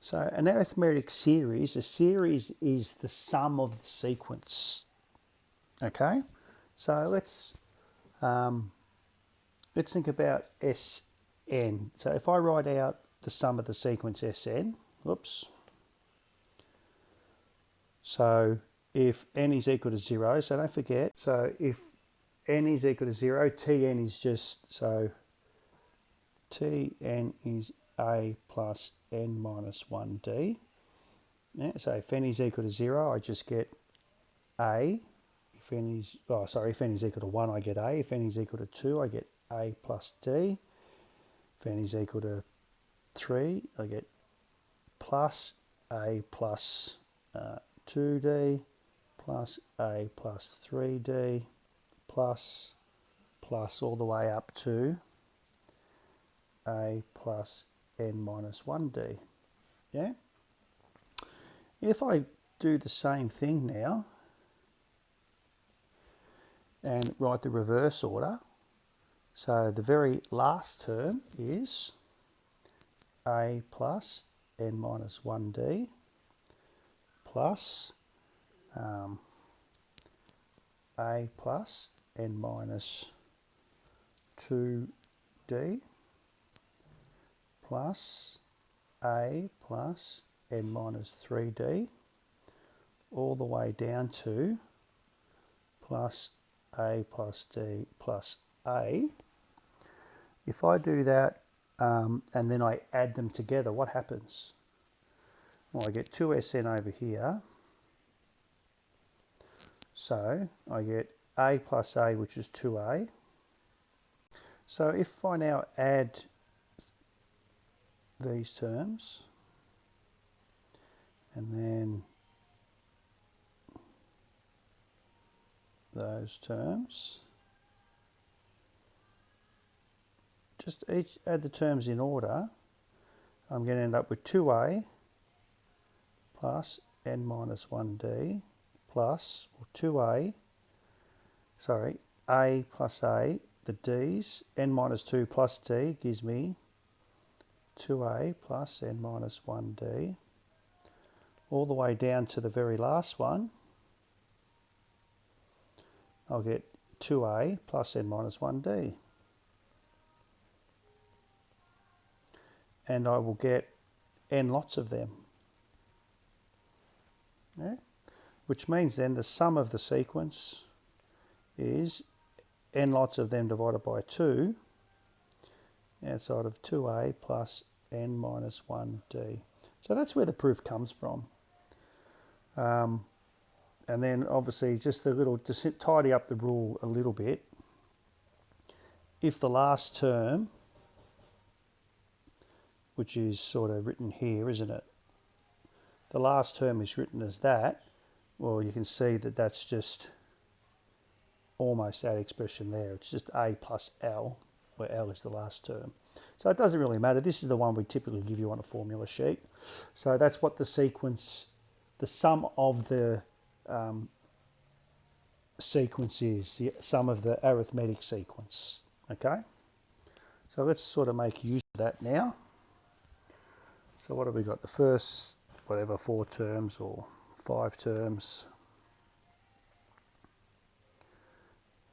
So an arithmetic series, a series is the sum of the sequence. Okay, so let's think about Sn. So if I write out the sum of the sequence Sn, whoops. So if n is equal to 0, so don't forget, so if n is equal to 0, Tn is just, so Tn is a plus n minus 1d. Yeah, so if n is equal to 0, I just get a. If n is, if n is equal to 1, I get a. If n is equal to 2, I get a plus d. If n is equal to 3, I get plus a plus 2d plus a plus 3d plus all the way up to a plus n minus 1d. Yeah? If I do the same thing now and write the reverse order, so the very last term is a plus n minus 1d plus a plus n minus 2d plus a plus n minus 3d all the way down to plus a plus d plus a. If I do that and then I add them together, what happens? Well, I get 2Sn over here. So I get a plus a, which is 2a. So if I now add these terms and then those terms, just each add the terms in order, I'm going to end up with 2a plus n minus 1d plus, or 2a, sorry, a plus a, the d's, n minus 2 plus d gives me 2a plus n minus 1d, all the way down to the very last one, I'll get 2a plus n minus 1d. And I will get n lots of them. Yeah? Which means then the sum of the sequence is n lots of them divided by 2 outside of 2a plus n minus 1d. So that's where the proof comes from. And then obviously just the little, to tidy up the rule a little bit, if the last term, which is sort of written here, isn't it? The last term is written as that, well, you can see that that's just almost that expression there. It's just a plus L, where L is the last term. So it doesn't really matter. This is the one we typically give you on a formula sheet. So that's what the sequence, the sum of the sequence is, the sum of the arithmetic sequence. Okay? So let's sort of make use of that now. So what have we got? The first, whatever, 4 terms or 5 terms.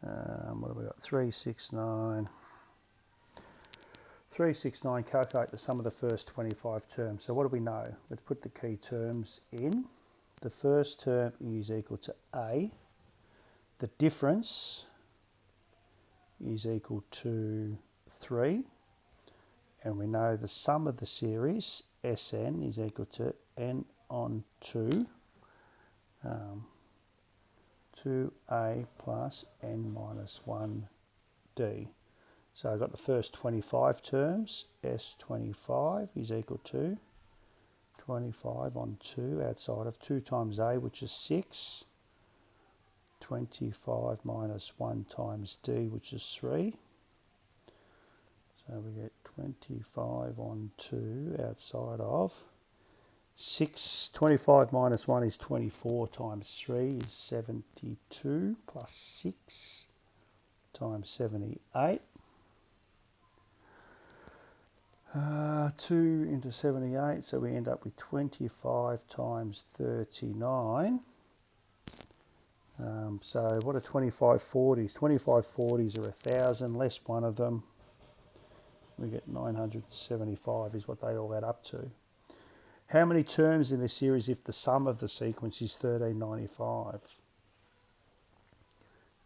What have we got? 3, 6, 9. 3, 6, 9, calculate the sum of the first 25 terms. So what do we know? Let's put the key terms in. The first term is equal to A. The difference is equal to 3. And we know the sum of the series, Sn, is equal to n on 2. 2a plus n minus 1d. So I've got the first 25 terms. S25 is equal to 25 on 2 outside of 2 times a, which is 6. 25 minus 1 times d, which is 3. So we get 25 on 2 outside of 6. 25 minus 1 is 24 times 3 is 72 plus 6 times 78. 2 into 78, so we end up with 25 times 39. So what are 2540s? 2540s are 1,000, less one of them. We get 975 is what they all add up to. How many terms in this series if the sum of the sequence is 1395?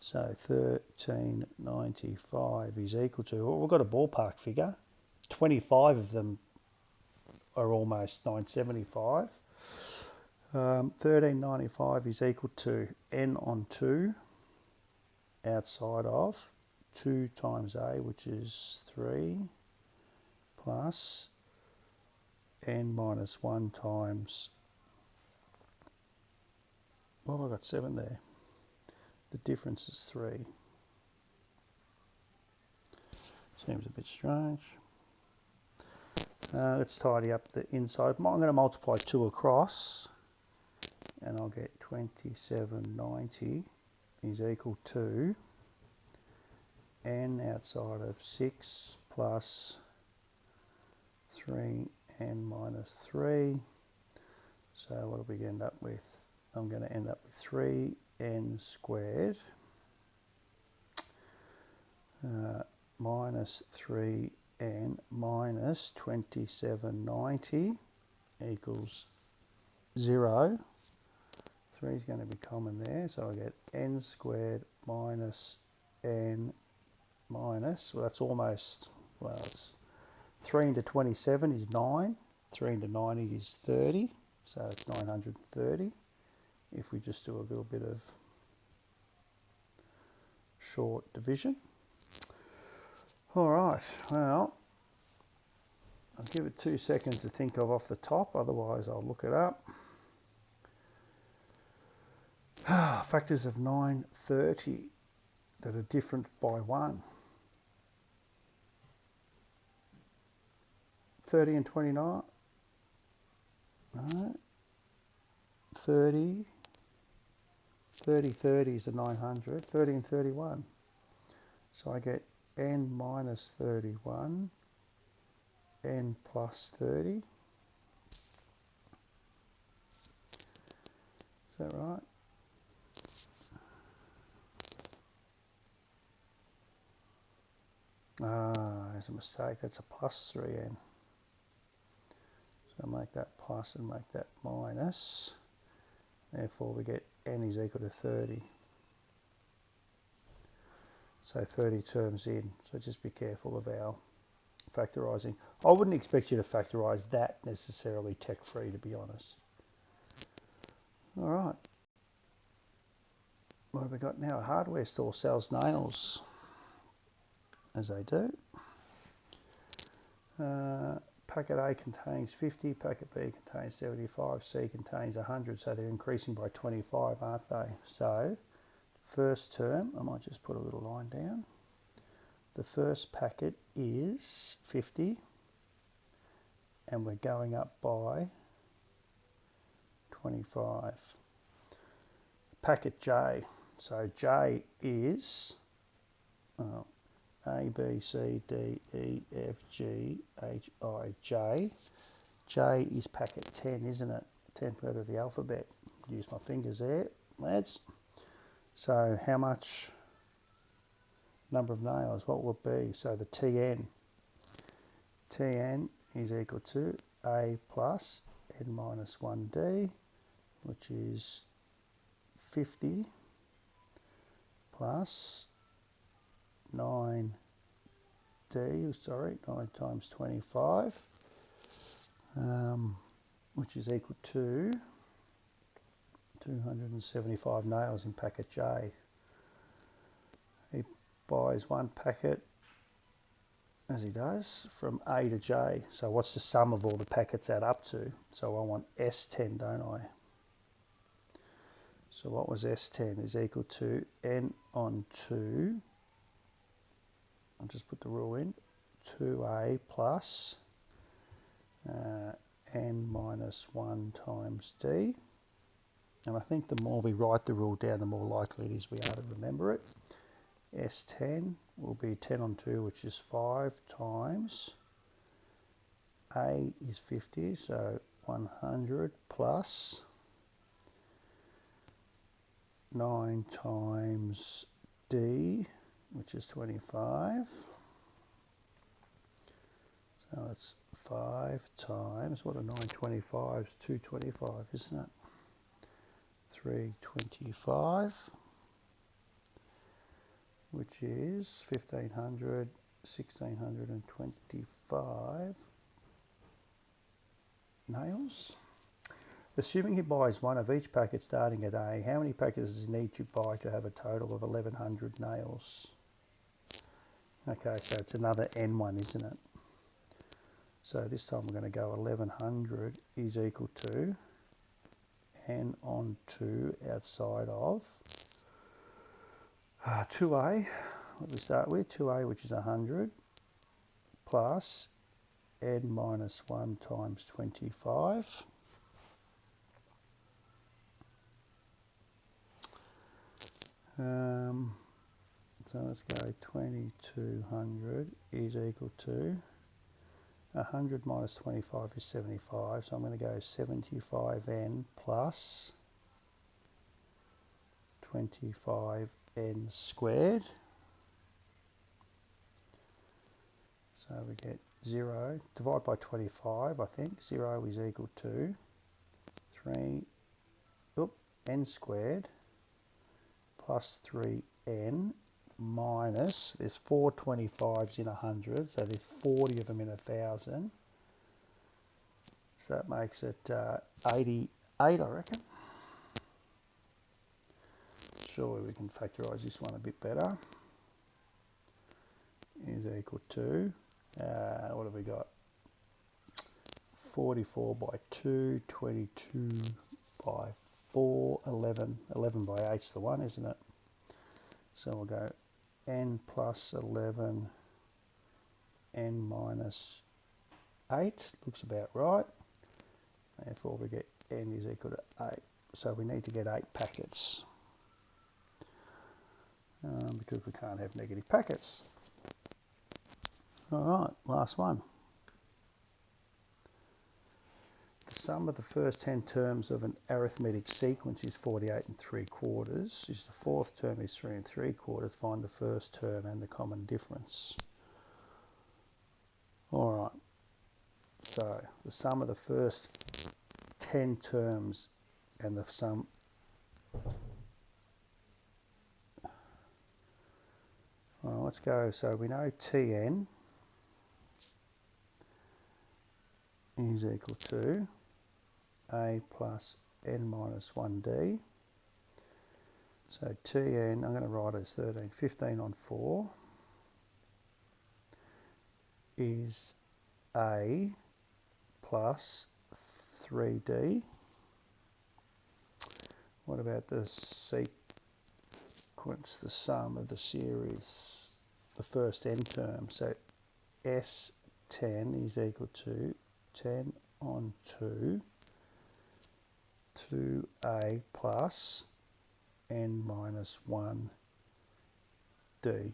So 1395 is equal to, well, we've got a ballpark figure. 25 of them are almost 975. 1395 is equal to n on 2 outside of 2 times a, which is 3, plus n minus 1 times, well, I've got 7 there. The difference is 3. Seems a bit strange. Let's tidy up the inside. I'm going to multiply 2 across, and I'll get 2790 is equal to n outside of 6 plus 3n minus 3. So what do we end up with? I'm going to end up with 3n squared minus 3n minus 2790 equals 0. 3 is going to be common there, so I get n squared minus n minus, well, that's almost, well, it's 3 into 27 is 9, 3 into 90 is 30, so it's 930. If we just do a little bit of short division. All right, well, I'll give it 2 seconds to think of off the top, otherwise I'll look it up. Factors of 930 that are different by 1. 30 and 29. No. 30. 30 is a 900. 30 and 31. So I get n minus 31, n plus 30. Is that right? There's a mistake. That's a plus 3n. So make that plus and make that minus. Therefore, we get n is equal to 30. So 30 terms in. So just be careful of our factorising. I wouldn't expect you to factorise that necessarily tech-free, to be honest. All right. What have we got now? A hardware store sells nails, as they do. Packet A contains 50, packet B contains 75, C contains 100, so they're increasing by 25, aren't they? So, first term, I might just put a little line down. The first packet is 50, and we're going up by 25. Packet J, so J is A, B, C, D, E, F, G, H, I, J. J is packet 10, isn't it? 10th letter of the alphabet. Use my fingers there, lads. So how much number of nails? What will it be? So the Tn. Tn is equal to A plus n minus 1D, which is 50 plus 9 times 25, which is equal to 275 nails in packet J. He buys one packet, as he does, from A to J. So what's the sum of all the packets add up to? So I want S10, don't I? So what was S10 is equal to n on 2. I'll just put the rule in, 2a plus n minus 1 times d. And I think the more we write the rule down, the more likely it is we are to remember it. S10 will be 10 on 2, which is 5 times A is 50, so 100 plus 9 times D, which is 25. So it's 5 times, what are 925s? 225, isn't it? 325, which is 1500, 1625 nails. Assuming he buys one of each packet starting at A, how many packets does he need to buy to have a total of 1100 nails? Okay, so it's another N1, isn't it? So this time we're going to go 1100 is equal to N on 2 outside of 2A, what do we start with? 2A, which is 100, plus N minus 1 times 25. So let's go 2200 is equal to 100 minus 25 is 75, so I'm going to go 75n plus 25n squared. So we get 0, divide by 25, I think, 0 is equal to 3n squared plus 3n minus, there's 4 25s in 100, so there's 40 of them in 1,000. So that makes it 88, I reckon. Surely we can factorise this one a bit better. Is equal to, what have we got? 44 by 2, 22 by 4, 11. 11 by 8's the one, isn't it? So we'll go n plus 11, n minus 8, looks about right. Therefore we get n is equal to 8. So we need to get 8 packets because we can't have negative packets. All right, last one. The sum of the first 10 terms of an arithmetic sequence is 48 3/4. If the fourth term is 3 3/4, find the first term and the common difference. All right, so the sum of the first 10 terms and the sum let's go, so we know Tn is equal to A plus n minus 1d. So Tn, I'm going to write it as 13, 15 on 4 is A plus 3d. What about the sequence, the sum of the series, the first n term? So S10 is equal to 10 on 2, 2a plus n minus 1d.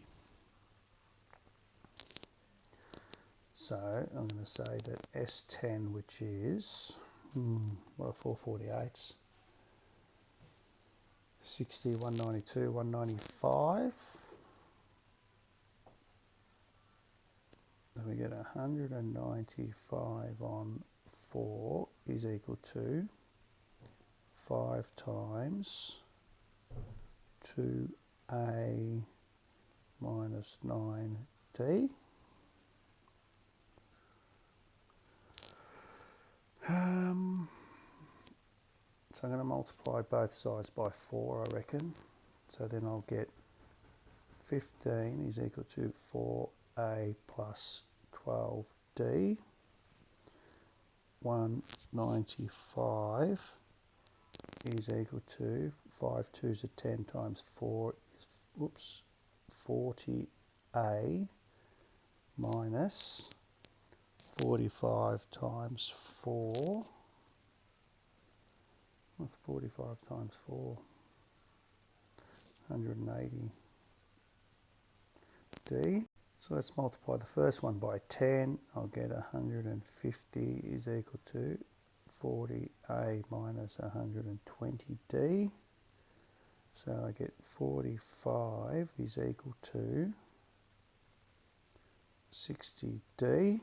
So I'm going to say that S10, which is, what are 448s? 60, 192, 195. Then we get 195 on 4 is equal to 5 times 2a minus 9d. So I'm going to multiply both sides by 4, I reckon. So then I'll get 15 is equal to 4a plus 12d. 195 is equal to 5 2s are 10 times 4 is 40a minus 45 times 4. What's 45 times 4? 180d. So let's multiply the first one by 10. I'll get 150 is equal to 40a minus 120d. So I get 45 is equal to 60d,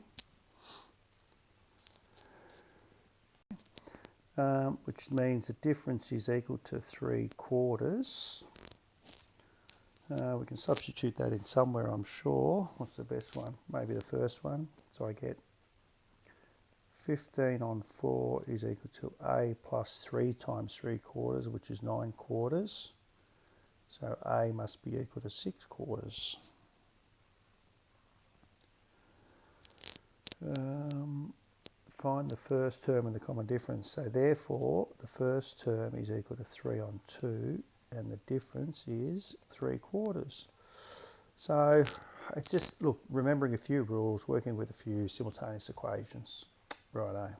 which means the difference is equal to 3/4. We can substitute that in somewhere, I'm sure. What's the best one? Maybe the first one. So I get 15 on 4 is equal to a plus 3 times 3/4, which is 9/4. So a must be equal to 6/4. Find the first term and the common difference. So therefore, the first term is equal to 3 on 2, and the difference is 3/4. So it's just, look, remembering a few rules, working with a few simultaneous equations. Righto.